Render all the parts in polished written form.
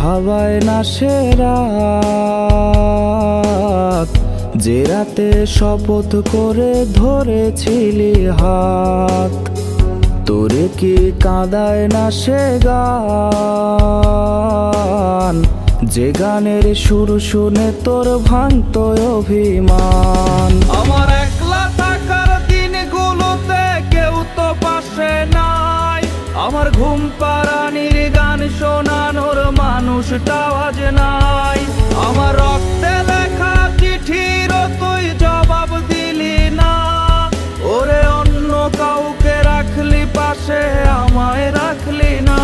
ভাবায় না সে রাত, যে রাতে শপথ করে ধরেছিলি হাত। তোরে কি কাঁদায় না সে গান, যে গানের সুর শুনে তোর ভাঙত অভিমান। আমার একলা থাকার দিনগুলোতে কেউ তো পাশে নাই, আমার ঘুম পাড়ানির গান শোনানোর মানুষটাও আজ নাই। আমার রক্তে লেখা চিঠির তুই জবাব দিলি না, ওরে অন্য কাউকে রাখলি পাশে, আমায় রাখলি না।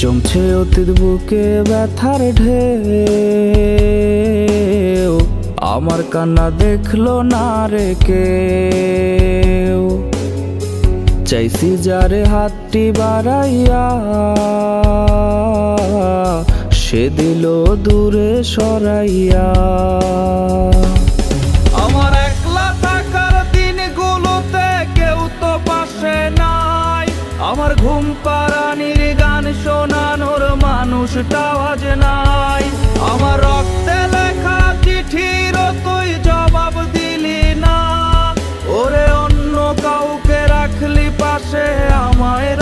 জমছে অতীত বুকে ব্যথার ঢেউ, আমার কান্না দেখলো না রে কেউ। চাইছি যারে হাতটি বাড়াইয়া, সে দিল দূরে সরাইয়া। আমার একলা থাকার দিনগুলোতে কেউ তো পাশে নাই, আমার ঘুম পাড়ানির গান শোনানোর মানুষটাও আজ নাই। আমার রক্তে লেখা চিঠির তুই জবাব দিলি না, ওরে অন্য কাউকে রাখলি পাশে, আমায়